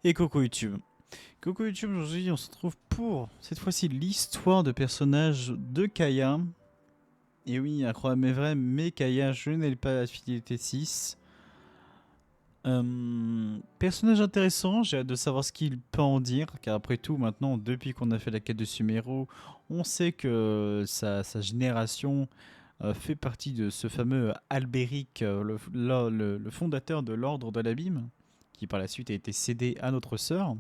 Et coucou YouTube. Coucou YouTube, aujourd'hui on se retrouve pour cette fois-ci l'histoire de personnages de Kaya. Et oui, incroyable mais vrai, mais Kaya, je n'ai pas la fidélité 6. Personnage intéressant, j'ai hâte de savoir ce qu'il peut en dire, car après tout, maintenant, depuis qu'on a fait la quête de Sumeru, on sait que sa génération fait partie de ce fameux Albéric, le fondateur de l'Ordre de l'Abîme, qui par la suite a été cédé à notre sœur.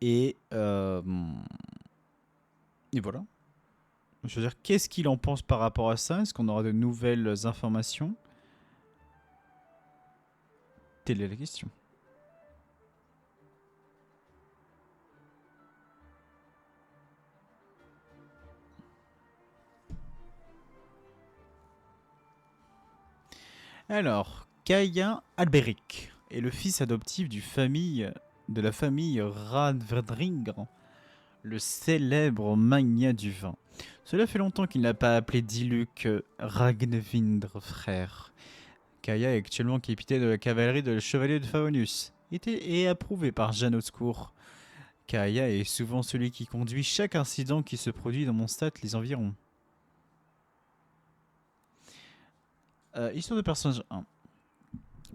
Et, euh, et voilà. Je veux dire, qu'est-ce qu'il en pense par rapport à ça? Est-ce qu'on aura de nouvelles informations? Telle est la question. Alors, Kaya Alberic est le fils adoptif de la famille Radverdringr, le célèbre magnat du vin. Cela fait longtemps qu'il n'a pas appelé Diluc Ragnvindr frère. Kaya est actuellement capitaine de la cavalerie de chevalier de Favonius et approuvé par Jeanne Oscour. Kaya est souvent celui qui conduit chaque incident qui se produit dans mon stade les environs. Histoire de personnage 1.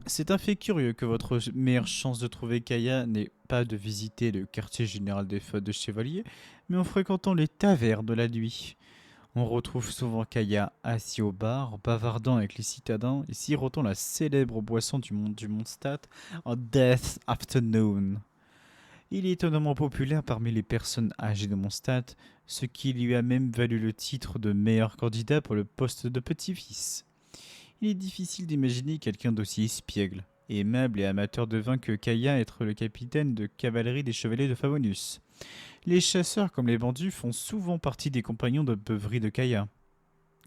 C'est un fait curieux que votre meilleure chance de trouver Kaya n'est pas de visiter le quartier général des feux de chevalier, mais en fréquentant les tavernes de la nuit. On retrouve souvent Kaya assis au bar, bavardant avec les citadins et sirotant la célèbre boisson du Mondstadt en Death Afternoon. Il est étonnamment populaire parmi les personnes âgées de Mondstadt, ce qui lui a même valu le titre de meilleur candidat pour le poste de petit-fils. Il est difficile d'imaginer quelqu'un d'aussi espiègle, aimable et amateur de vin que Kaya être le capitaine de cavalerie des chevaliers de Favonius. Les chasseurs comme les bandits font souvent partie des compagnons de beuverie de Kaya.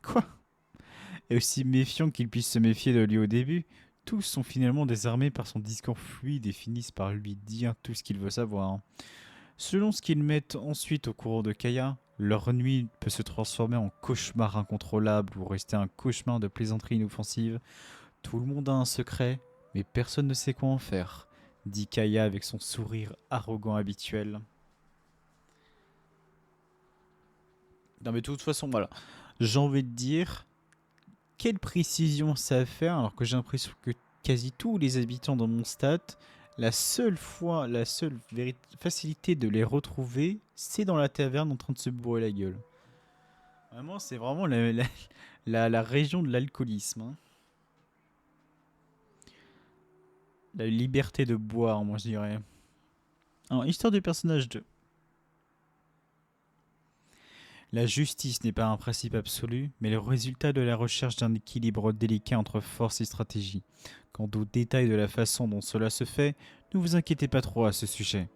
Quoi? Et aussi méfiant qu'il puisse se méfier de lui au début, tous sont finalement désarmés par son discours fluide et finissent par lui dire tout ce qu'il veut savoir. Selon ce qu'ils mettent ensuite au courant de Kaya, leur nuit peut se transformer en cauchemar incontrôlable ou rester un cauchemar de plaisanterie inoffensive. Tout le monde a un secret, mais personne ne sait quoi en faire, dit Kaya avec son sourire arrogant habituel. Non mais de toute façon, voilà. J'ai envie de dire, quelle précision ça à faire, alors que j'ai l'impression que quasi tous les habitants dans mon stade, la seule facilité de les retrouver, c'est dans la taverne en train de se bourrer la gueule. Vraiment, c'est vraiment la région de l'alcoolisme, hein. La liberté de boire, moi je dirais. Alors, histoire du personnage 2. La justice n'est pas un principe absolu, mais le résultat de la recherche d'un équilibre délicat entre force et stratégie. Quant aux détails de la façon dont cela se fait, ne vous inquiétez pas trop à ce sujet.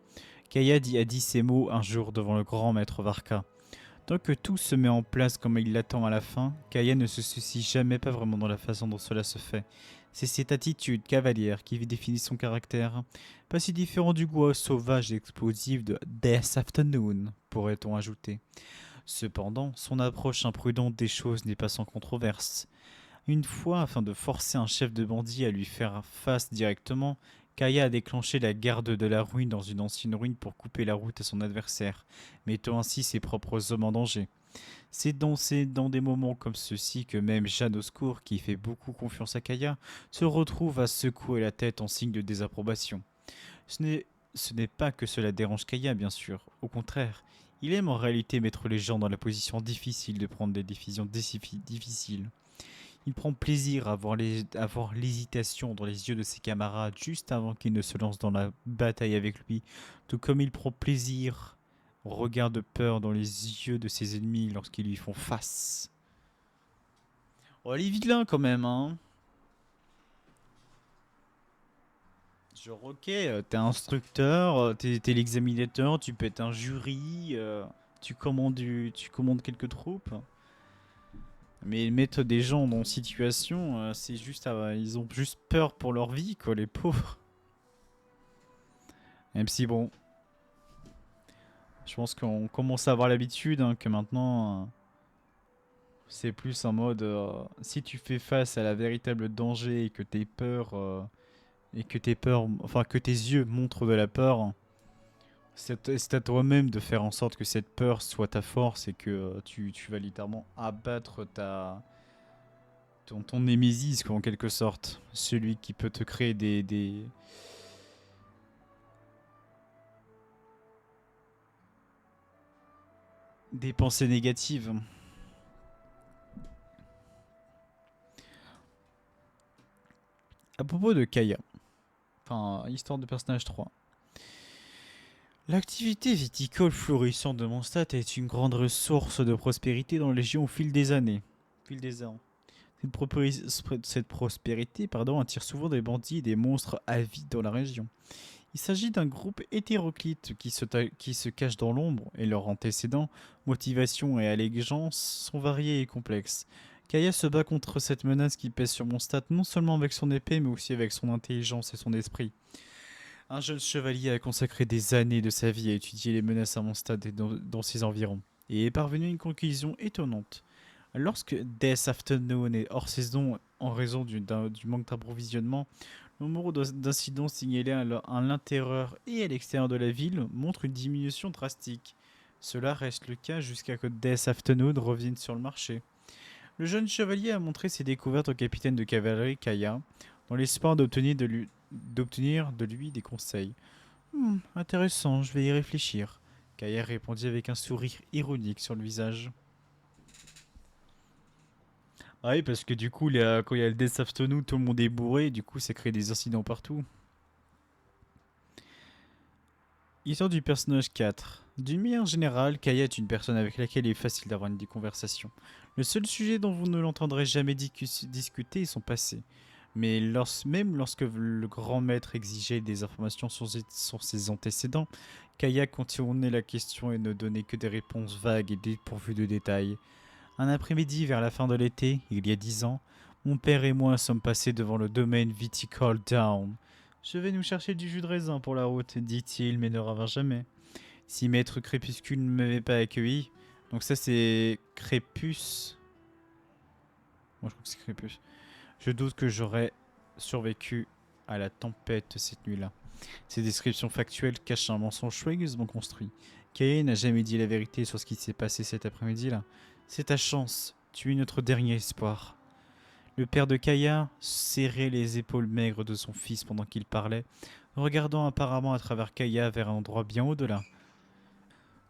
Kayad a dit ces mots un jour devant le grand maître Varka. Tant que tout se met en place comme il l'attend à la fin, Kaya ne se soucie jamais pas vraiment dans la façon dont cela se fait. C'est cette attitude cavalière qui définit son caractère, pas si différent du goût sauvage et explosif de Death Afternoon, pourrait-on ajouter. Cependant, son approche imprudente des choses n'est pas sans controverse. Une fois, afin de forcer un chef de bandit à lui faire face directement, Kaya a déclenché la garde de la ruine dans une ancienne ruine pour couper la route à son adversaire, mettant ainsi ses propres hommes en danger. C'est dans des moments comme ceux-ci que même Jeanne Oscour, qui fait beaucoup confiance à Kaya, se retrouve à secouer la tête en signe de désapprobation. Ce n'est, ce n'est pas que cela dérange Kaya, bien sûr, au contraire. Il aime en réalité mettre les gens dans la position difficile de prendre des décisions difficiles. Il prend plaisir à voir l'hésitation dans les yeux de ses camarades juste avant qu'ils ne se lancent dans la bataille avec lui, tout comme il prend plaisir au regard de peur dans les yeux de ses ennemis lorsqu'ils lui font face. Oh, il est vilain quand même, hein. Genre, ok, t'es instructeur, t'es l'examinateur, tu peux être un jury, tu commandes quelques troupes. Mais mettre des gens dans une situation, c'est juste, ils ont juste peur pour leur vie, quoi, les pauvres. Même si bon, je pense qu'on commence à avoir l'habitude, hein, que maintenant, c'est plus en mode, si tu fais face à la véritable danger et que t'es peur, et que tes peurs, enfin que tes yeux montrent de la peur, c'est à toi-même de faire en sorte que cette peur soit ta force et que tu vas littéralement abattre ton némésis, quoi, en quelque sorte. Celui qui peut te créer des pensées négatives. À propos de Kaya, enfin, histoire de personnage 3. L'activité viticole florissante de Mondstadt est une grande ressource de prospérité dans la région au fil des années. Au fil des ans. Cette prospérité attire souvent des bandits et des monstres avides dans la région. Il s'agit d'un groupe hétéroclite qui se cache dans l'ombre et leurs antécédents, motivations et allégeances sont variés et complexes. Kaya se bat contre cette menace qui pèse sur Mondstadt non seulement avec son épée mais aussi avec son intelligence et son esprit. Un jeune chevalier a consacré des années de sa vie à étudier les menaces à Mondstadt et dans ses environs, et est parvenu à une conclusion étonnante. Lorsque Death Afternoon est hors saison en raison du manque d'approvisionnement, le nombre d'incidents signalés à l'intérieur et à l'extérieur de la ville montre une diminution drastique. Cela reste le cas jusqu'à ce que Death Afternoon revienne sur le marché. Le jeune chevalier a montré ses découvertes au capitaine de cavalerie Kaya, dans l'espoir d'obtenir de lui des conseils. Intéressant, je vais y réfléchir. Kaya répondit avec un sourire ironique sur le visage. Ah oui, parce que du coup, quand il y a le Death Afternoon, tout le monde est bourré, et du coup, ça crée des incidents partout. Histoire du personnage 4. D'une manière générale, Kaya est une personne avec laquelle il est facile d'avoir une conversation. Le seul sujet dont vous ne l'entendrez jamais discuter est son passé. Mais même lorsque le grand maître exigeait des informations sur ses antécédents, Kaya contournait la question et ne donnait que des réponses vagues et dépourvues de détails. Un après-midi vers la fin de l'été, il y a 10 ans, mon père et moi sommes passés devant le domaine viticole Down. Je vais nous chercher du jus de raisin pour la route, dit-il, mais ne revint jamais. Si maître Crépuscule ne m'avait pas accueilli, donc ça c'est Crépus. Moi je crois que c'est Crépus. Je doute que j'aurais survécu à la tempête cette nuit-là. Ces descriptions factuelles cachent un mensonge soigneusement construit. Kaye n'a jamais dit la vérité sur ce qui s'est passé cet après-midi-là. C'est ta chance, tu es notre dernier espoir. Le père de Kaya serrait les épaules maigres de son fils pendant qu'il parlait, regardant apparemment à travers Kaya vers un endroit bien au-delà.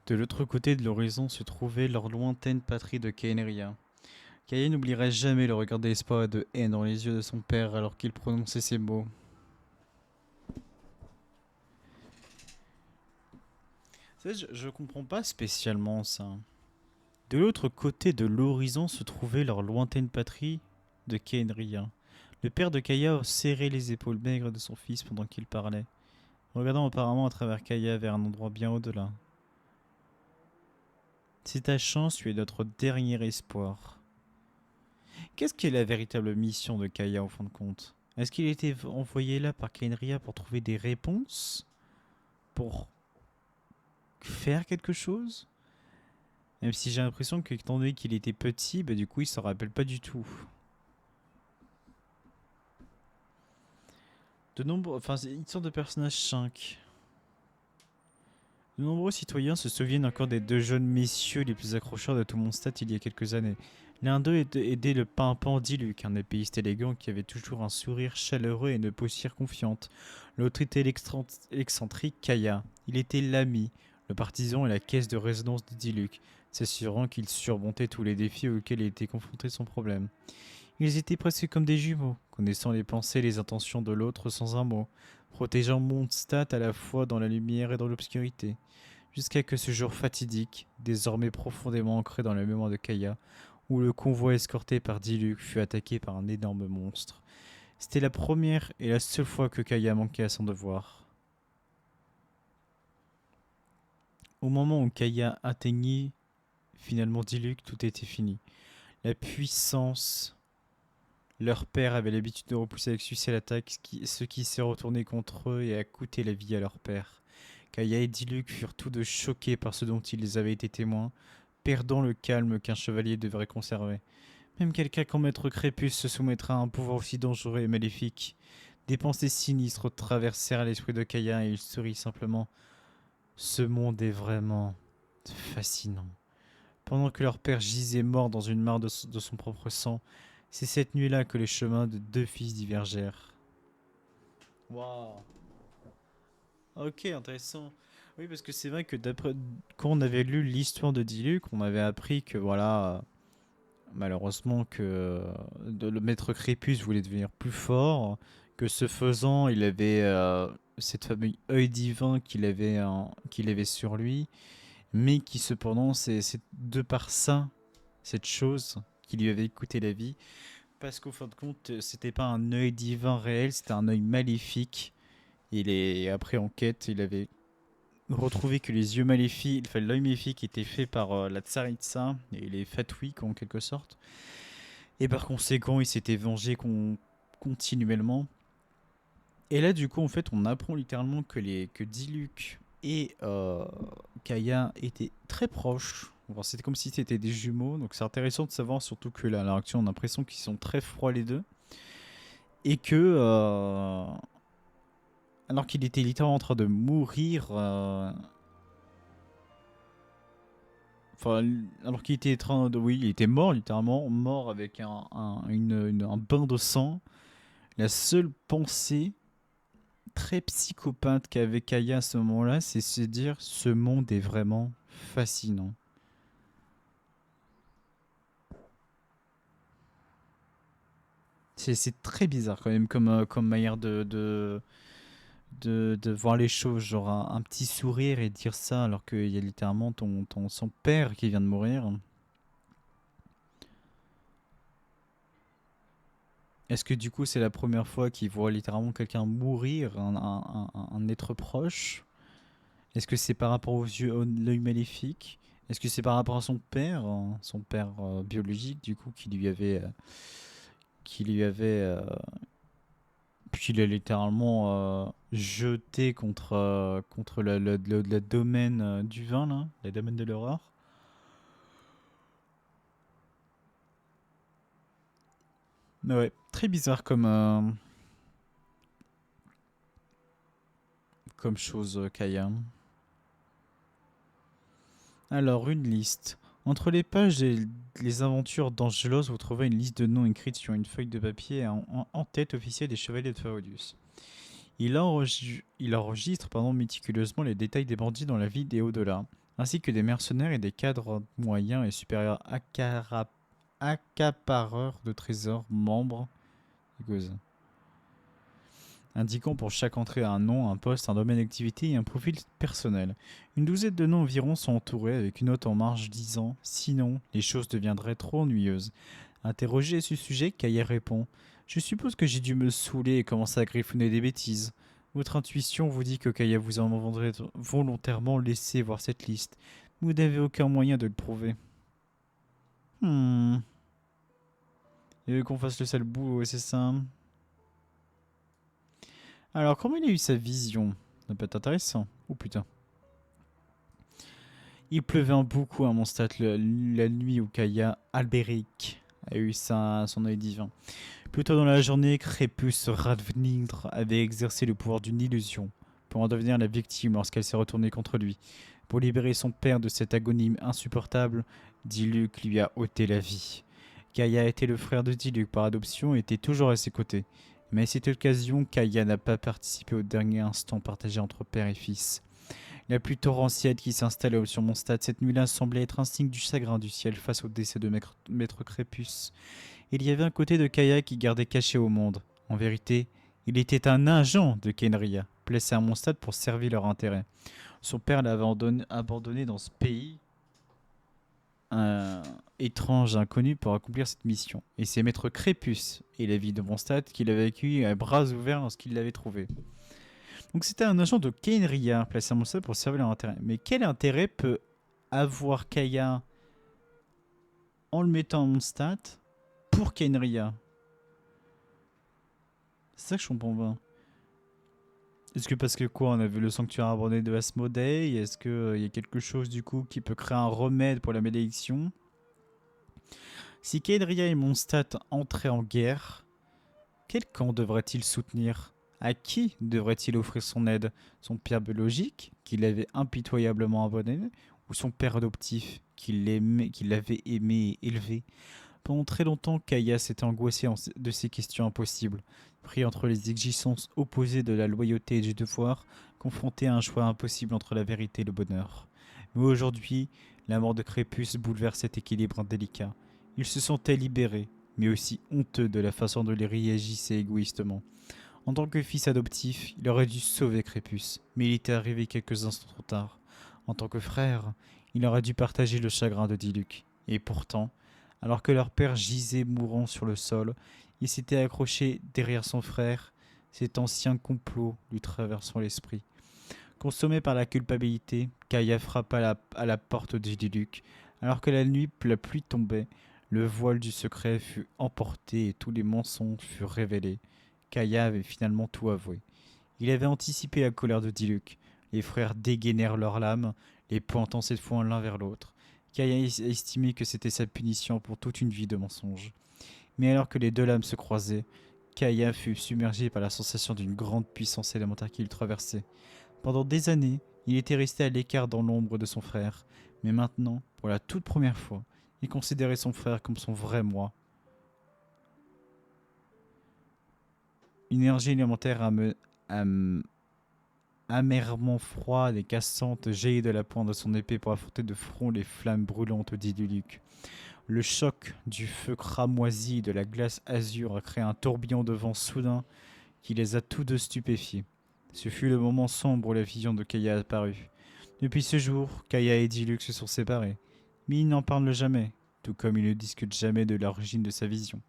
De l'autre côté de l'horizon se trouvait leur lointaine patrie de Khaenri'ah. Kaya n'oublierait jamais le regard d'espoir et de haine dans les yeux de son père alors qu'il prononçait ces mots. Je comprends pas spécialement ça. De l'autre côté de l'horizon se trouvait leur lointaine patrie de Khaenri'ah. Le père de Kaya serrait les épaules maigres de son fils pendant qu'il parlait, regardant apparemment à travers Kaya vers un endroit bien au-delà. C'est ta chance, tu es notre dernier espoir. Qu'est-ce qui est la véritable mission de Kaya au fond de compte? Est-ce qu'il était envoyé là par Khaenri'ah pour trouver des réponses? Pour faire quelque chose? Même si j'ai l'impression que, étant donné qu'il était petit, bah du coup il s'en rappelle pas du tout. C'est une sorte de personnage 5. De nombreux citoyens se souviennent encore des deux jeunes messieurs les plus accrocheurs de tout Mondstadt il y a quelques années. L'un d'eux était le pimpant Diluc, un épéiste élégant qui avait toujours un sourire chaleureux et une posture confiante. L'autre était l'excentrique Kaya. Il était l'ami, le partisan et la caisse de résonance de Diluc, s'assurant qu'il surmontait tous les défis auxquels il était confronté sans problème. Ils étaient presque comme des jumeaux, connaissant les pensées et les intentions de l'autre sans un mot, protégeant Mondstadt à la fois dans la lumière et dans l'obscurité. Jusqu'à que ce jour fatidique, désormais profondément ancré dans la mémoire de Kaya, où le convoi escorté par Diluc fut attaqué par un énorme monstre. C'était la première et la seule fois que Kaya manquait à son devoir. Au moment où Kaya atteignit finalement Diluc, tout était fini. La puissance. Leur père avait l'habitude de repousser avec succès l'attaque, ce qui s'est retourné contre eux et a coûté la vie à leur père. Kaya et Diluc furent tous deux choqués par ce dont ils avaient été témoins, perdant le calme qu'un chevalier devrait conserver. Même quelqu'un comme Maître Crépus se soumettra à un pouvoir aussi dangereux et maléfique. Des pensées sinistres traversèrent l'esprit de Kaya et il sourit simplement. Ce monde est vraiment fascinant. Pendant que leur père gisait mort dans une mare de son propre sang, c'est cette nuit-là que les chemins de deux fils divergèrent. Waouh. Ok, intéressant. Oui, parce que c'est vrai que d'après quand on avait lu l'histoire de Diluc, on avait appris que voilà, malheureusement que le maître Crépus voulait devenir plus fort, que ce faisant, il avait cette fameux œil divin qu'il avait sur lui, mais qui cependant, c'est de par ça, cette chose qui lui avait coûté la vie, parce qu'au fin de compte, c'était pas un œil divin réel, c'était un œil maléfique. Après enquête, il avait retrouvé que les yeux maléfiques, enfin l'œil maléfique était fait par la tsaritsa et les fatouiks en quelque sorte. Et par conséquent, il s'était vengé continuellement. Et là, du coup, en fait, on apprend littéralement que Diluc et Kaya étaient très proches. Enfin, c'était comme si c'était des jumeaux. Donc c'est intéressant de savoir, surtout que là, à l'heure actuelle, on a l'impression qu'ils sont très froids les deux. Et que, alors qu'il était littéralement en train de mourir, enfin, alors qu'il était en train de, oui, il était mort littéralement, mort avec un bain de sang. La seule pensée très psychopathe qu'avait Kaya à ce moment-là, c'est se dire ce monde est vraiment fascinant. C'est très bizarre quand même comme manière de voir les choses, genre un petit sourire et dire ça alors qu'il y a littéralement son père qui vient de mourir. Est-ce que du coup c'est la première fois qu'il voit littéralement quelqu'un mourir, un être proche? Est-ce que c'est par rapport aux yeux, à l'œil maléfique? Est-ce que c'est par rapport à son père biologique du coup qui lui avait, puis il a littéralement jeté contre la domaine du vin là, la domaine de l'horreur. Ouais, très bizarre comme chose, Kaya. Alors, une liste. Entre les pages et les aventures d'Angelos, vous trouvez une liste de noms écrite sur une feuille de papier en tête officielle des chevaliers de Ferodius. Il enregistre méticuleusement les détails des bandits dans la ville et au-delà, ainsi que des mercenaires et des cadres moyens et supérieurs accapareurs de trésors, membres, indiquant pour chaque entrée un nom, un poste, un domaine d'activité et un profil personnel. Une douzaine de noms environ sont entourés avec une note en marge disant « Sinon, les choses deviendraient trop ennuyeuses ». Interrogé à ce sujet, Kaya répond « Je suppose que j'ai dû me saouler et commencer à griffonner des bêtises. Votre intuition vous dit que Kaya vous a volontairement laissé voir cette liste. Vous n'avez aucun moyen de le prouver. » Hmm. Il veut qu'on fasse le sale boulot, c'est ça. Alors, comment il a eu sa vision? Ça peut être intéressant. Oh putain. Il pleuvait beaucoup à Mondstadt la nuit où Kaya Alberic a eu son œil divin. Plus tôt dans la journée, Crépus Ravnir avait exercé le pouvoir d'une illusion pour en devenir la victime lorsqu'elle s'est retournée contre lui. Pour libérer son père de cette agonie insupportable, Diluc lui a ôté la vie. Kaya était le frère de Diluc par adoption et était toujours à ses côtés. Mais à cette occasion, Kaya n'a pas participé au dernier instant partagé entre père et fils. La pluie torrentielle qui s'installait sur Mondstadt cette nuit-là semblait être un signe du chagrin du ciel face au décès de Maître Crépus. Il y avait un côté de Kaya qui gardait caché au monde. En vérité, il était un agent de Kenria, placé à Mondstadt pour servir leur intérêt. Son père l'avait abandonné dans ce pays étrange, inconnu, pour accomplir cette mission. Et c'est Maître Crépus et la vie de Mondstadt qu'il avait accueilli à bras ouverts lorsqu'il l'avait trouvé. Donc c'était un agent de Kenria placé à Mondstadt pour servir leur intérêt. Mais quel intérêt peut avoir Kaya en le mettant à Mondstadt pour Kenria? C'est ça que je comprends pas. Est-ce que parce que quoi, on a vu le sanctuaire abandonné de Asmodée? Est-ce qu'il y a quelque chose du coup qui peut créer un remède pour la malédiction? Si Kenria et Mondstadt entraient en guerre, quel camp devrait-il soutenir? À qui devrait-il offrir son aide? Son père biologique, qui l'avait impitoyablement abandonné, ou son père adoptif, qui l'avait aimé et élevé? Pendant très longtemps, Kaya s'était angoissée de ces questions impossibles, pris entre les exigences opposées de la loyauté et du devoir, confrontée à un choix impossible entre la vérité et le bonheur. Mais aujourd'hui, la mort de Crépus bouleverse cet équilibre indélicat. Il se sentait libéré, mais aussi honteux de la façon dont il réagissait égoïstement. En tant que fils adoptif, il aurait dû sauver Crépus, mais il était arrivé quelques instants trop tard. En tant que frère, il aurait dû partager le chagrin de Diluc. Et pourtant, alors que leur père gisait mourant sur le sol, il s'était accroché derrière son frère, cet ancien complot lui traversant l'esprit. Consommé par la culpabilité, Kaya frappa à la porte de Diluc. Alors que la pluie tombait, le voile du secret fut emporté et tous les mensonges furent révélés. Kaya avait finalement tout avoué. Il avait anticipé la colère de Diluc. Les frères dégainèrent leurs lames, les pointant cette fois l'un vers l'autre. Kaya estimait que c'était sa punition pour toute une vie de mensonges. Mais alors que les deux lames se croisaient, Kaya fut submergé par la sensation d'une grande puissance élémentaire qui le traversait. Pendant des années, il était resté à l'écart dans l'ombre de son frère, mais maintenant, pour la toute première fois, il considérait son frère comme son vrai moi. Une énergie élémentaire am- amèrement froide et cassante jaillit de la pointe de son épée pour affronter de front les flammes brûlantes d'Iduluc. Le choc du feu cramoisi et de la glace azur a créé un tourbillon de vent soudain qui les a tous deux stupéfiés. Ce fut le moment sombre où la vision de Kaya apparut. Depuis ce jour, Kaya et Dilux se sont séparés. Mais ils n'en parlent jamais, tout comme ils ne discutent jamais de l'origine de sa vision.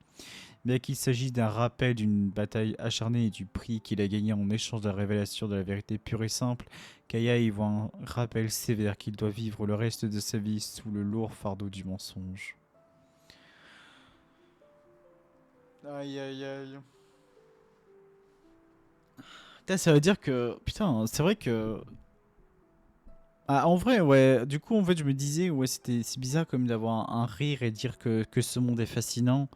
Bien qu'il s'agisse d'un rappel d'une bataille acharnée et du prix qu'il a gagné en échange de la révélation de la vérité pure et simple, Kaya y voit un rappel sévère qu'il doit vivre le reste de sa vie sous le lourd fardeau du mensonge. Aïe aïe aïe. Putain, ça veut dire que. Putain, c'est vrai que. Ah, en vrai, ouais. Du coup, en fait, je me disais, ouais, c'est bizarre comme d'avoir un rire et dire que ce monde est fascinant.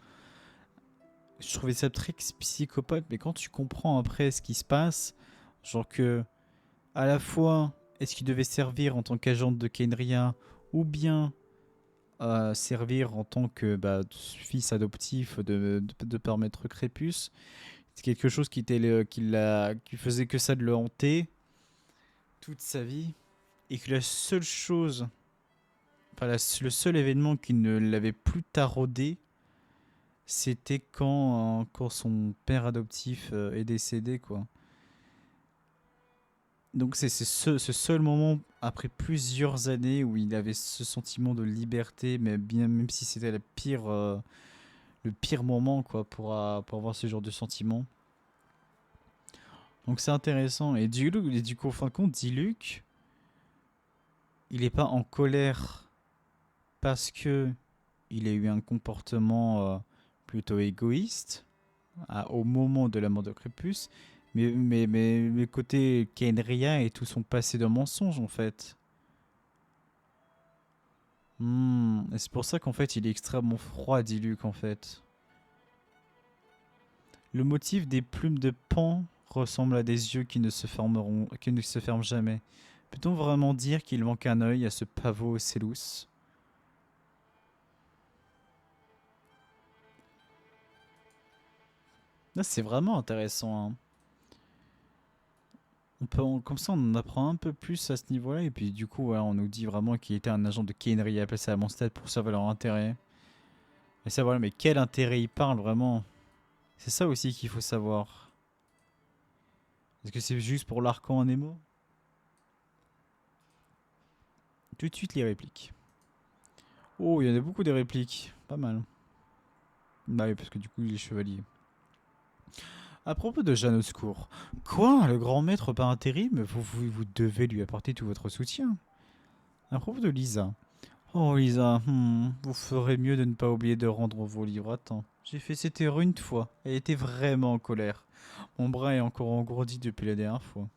Je trouvais ça très psychopathe, mais quand tu comprends après ce qui se passe, genre que, à la fois, est-ce qu'il devait servir en tant qu'agent de Kenria, ou bien servir en tant que fils adoptif de par Maître Crépus, c'est quelque chose qui faisait que ça de le hanter toute sa vie, et que la seule chose, le seul événement qui ne l'avait plus taraudé, c'était quand son père adoptif est décédé, quoi. Donc c'est ce seul moment, après plusieurs années, où il avait ce sentiment de liberté, mais bien même si c'était le pire moment, quoi, pour avoir ce genre de sentiment. Donc c'est intéressant. Et du coup, en fin de compte, Diluc, il est pas en colère parce que il a eu un comportement plutôt égoïste au moment de la mort de Crépus, mais côté Kenria et tout son passé de mensonge en fait. Et c'est pour ça qu'en fait il est extrêmement froid, Diluc en fait. Le motif des plumes de Pan ressemble à des yeux qui ne se ferment jamais. Peut-on vraiment dire qu'il manque un œil à ce pavot Célus? Là, c'est vraiment intéressant, hein. Comme ça, on en apprend un peu plus à ce niveau-là. Et puis, du coup, ouais, on nous dit vraiment qu'il était un agent de Kenria placé à Mondstadt pour servir leur intérêt. Et ça, voilà, mais quel intérêt il parle vraiment? C'est ça aussi qu'il faut savoir. Est-ce que c'est juste pour l'arcan en émo? Tout de suite, les répliques. Oh, il y en a beaucoup des répliques. Pas mal. Bah oui, parce que du coup, il est chevalier. À propos de Jeanne au secours. Quoi? Le grand maître par intérim? Vous devez lui apporter tout votre soutien. À propos de Lisa. Oh Lisa, vous ferez mieux de ne pas oublier de rendre vos livres à temps. J'ai fait cette erreur une fois. Elle était vraiment en colère. Mon bras est encore engourdi depuis la dernière fois.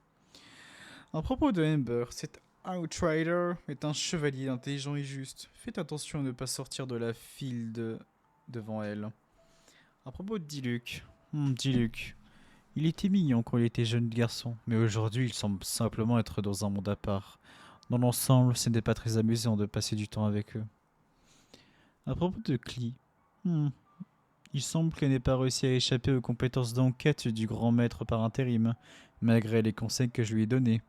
À propos de Amber, cet Outrider est un chevalier intelligent et juste. Faites attention à ne pas sortir de la file devant elle. À propos de Diluc. Diluc. Il était mignon quand il était jeune garçon, mais aujourd'hui il semble simplement être dans un monde à part. Dans l'ensemble, ce n'est pas très amusant de passer du temps avec eux. À propos de Clee, hmm, il semble qu'elle n'ait pas réussi à échapper aux compétences d'enquête du grand maître par intérim, malgré les conseils que je lui ai donnés.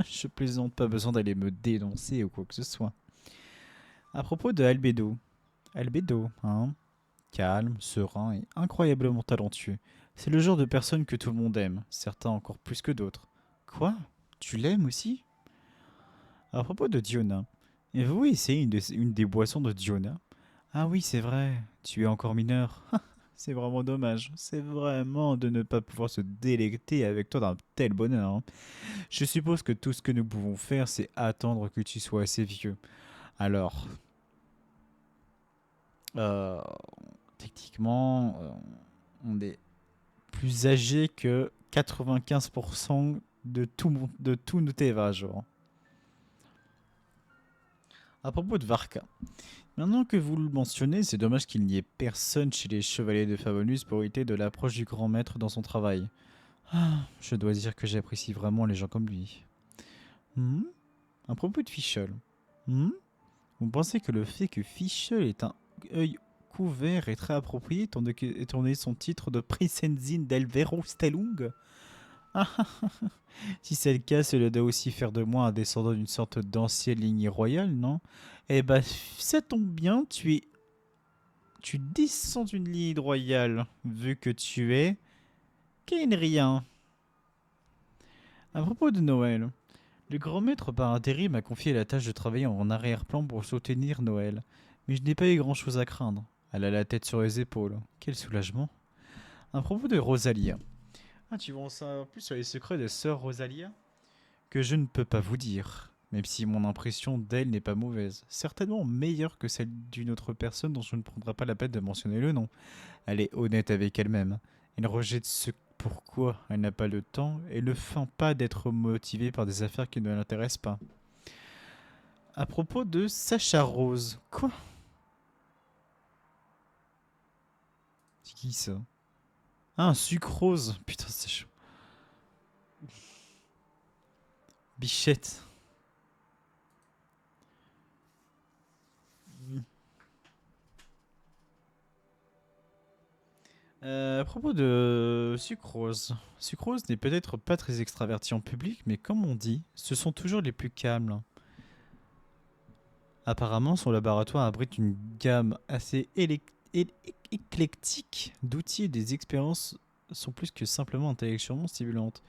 Je plaisante, pas besoin d'aller me dénoncer ou quoi que ce soit. À propos de Albedo. Albedo, hein, calme, serein et incroyablement talentueux. C'est le genre de personne que tout le monde aime, certains encore plus que d'autres. Quoi? Tu l'aimes aussi? À propos de Diona. Avez-vous essayé une des boissons de Diona? Ah oui, c'est vrai, tu es encore mineur. C'est vraiment dommage. C'est vraiment de ne pas pouvoir se délecter avec toi d'un tel bonheur, hein. Je suppose que tout ce que nous pouvons faire, c'est attendre que tu sois assez vieux. Alors, euh, techniquement, on est plus âgé que 95% de tout nos TVA, genre. À propos de Varka, maintenant que vous le mentionnez, c'est dommage qu'il n'y ait personne chez les chevaliers de Favonus pour éviter de l'approche du grand maître dans son travail. Ah, je dois dire que j'apprécie vraiment les gens comme lui. Hmm. À propos de Fischl, hmm, vous pensez que le fait que Fischl ait un œil couvert est très approprié étant donné son titre de Prinzessin d'Elvero Stellung? Ah, si c'est le cas, cela doit aussi faire de moi un descendant d'une sorte d'ancienne lignée royale, non? Eh ben, ça tombe bien, tu descends d'une lignée royale, vu que tu es Kenrien. À propos de Noël, le grand maître par intérim m'a confié la tâche de travailler en arrière-plan pour soutenir Noël, mais je n'ai pas eu grand-chose à craindre. Elle a la tête sur les épaules. Quel soulagement. À propos de Rosalia. Ah, tu veux en savoir plus sur les secrets de sœur Rosalia? Que je ne peux pas vous dire, même si mon impression d'elle n'est pas mauvaise, certainement meilleure que celle d'une autre personne dont je ne prendrai pas la peine de mentionner le nom. Elle est honnête avec elle-même. Elle rejette ce pourquoi elle n'a pas le temps et ne feint pas d'être motivée par des affaires qui ne l'intéressent pas. À propos de Sacha Rose. Quoi? C'est qui ça? Ah, un sucrose. Putain, c'est chaud. Bichette. À propos de Sucrose. Sucrose n'est peut-être pas très extraverti en public, mais comme on dit, ce sont toujours les plus calmes. Apparemment, son laboratoire abrite une gamme assez éclectique d'outils et des expériences sont plus que simplement intellectuellement stimulantes.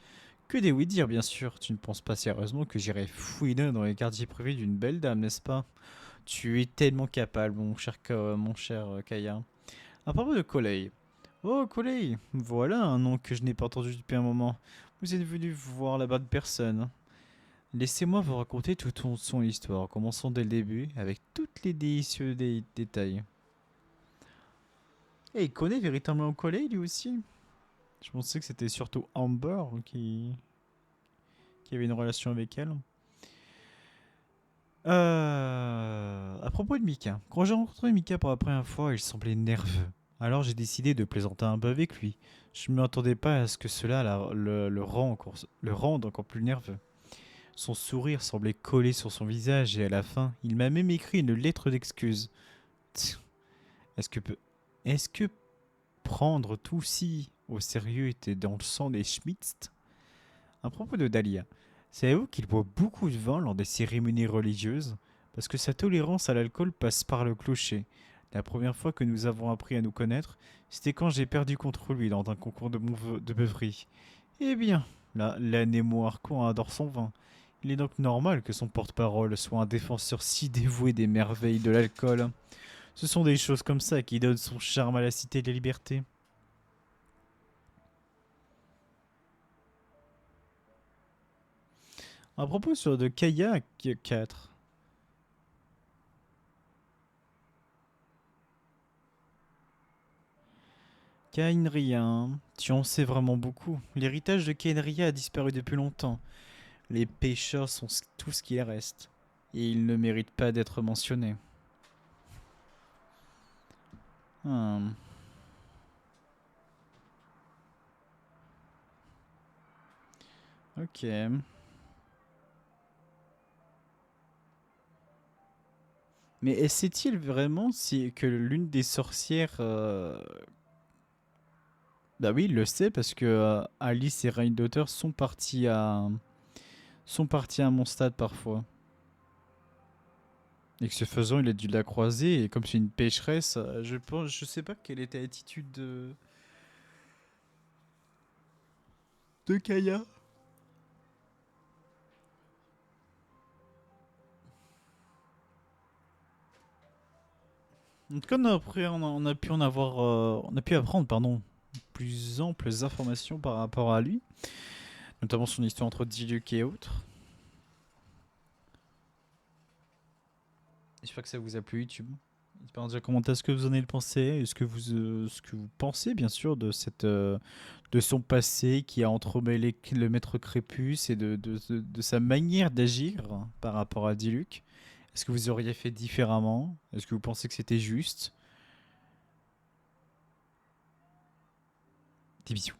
Que des oui-dire, bien sûr. Tu ne penses pas sérieusement que j'irai fouiner dans les quartiers privés d'une belle dame, n'est-ce pas? Tu es tellement capable, mon cher Kaya. À propos de Colei. Oh, Colei, voilà un nom que je n'ai pas entendu depuis un moment. Vous êtes venu voir la bonne personne. Laissez-moi vous raconter toute son histoire, commençons dès le début, avec toutes les délicieux détails. Et il connaît véritablement Colei, lui aussi? Je pensais que c'était surtout Amber qui avait une relation avec elle. À propos de Mika, quand j'ai rencontré Mika pour la première fois, il semblait nerveux. Alors j'ai décidé de plaisanter un peu avec lui. Je ne m'attendais pas à ce que cela le rende encore plus nerveux. Son sourire semblait coller sur son visage et à la fin, il m'a même écrit une lettre d'excuse. Est-ce que, est-ce que prendre tout si au sérieux était dans le sang des Schmitz? À propos de Dahlia, savez-vous qu'il boit beaucoup de vin lors des cérémonies religieuses? Parce que sa tolérance à l'alcool passe par le clocher. La première fois que nous avons appris à nous connaître, c'était quand j'ai perdu contre lui lors d'un concours de beuverie. Eh bien, là, l'année Moircon adore son vin. Il est donc normal que son porte-parole soit un défenseur si dévoué des merveilles de l'alcool. Ce sont des choses comme ça qui donnent son charme à la cité des libertés. À propos sur de Kayak 4. Kainria, tu en sais vraiment beaucoup. L'héritage de Kainria a disparu depuis longtemps. Les pêcheurs sont tout ce qu'il reste. Et ils ne méritent pas d'être mentionnés. Hmm. Ok. Mais est-il vraiment si que l'une des sorcières... Bah oui, il le sait parce que Alice et Raindaughter sont partis à mon stade parfois. Et que ce faisant, il a dû la croiser et comme c'est une pécheresse, je sais pas quelle était l'attitude de Kaya. En tout cas, on a pu en avoir, on a pu apprendre, pardon, plus amples informations par rapport à lui, notamment son histoire entre Diluc et autres. J'espère que ça vous a plu, YouTube. N'hésitez pas à me dire comment est-ce que vous en avez pensé, ce que vous pensez bien sûr de de son passé qui a entremêlé le maître Crépus et de sa manière d'agir par rapport à Diluc. Est-ce que vous auriez fait différemment? Est-ce que vous pensez que c'était juste? Des bisous.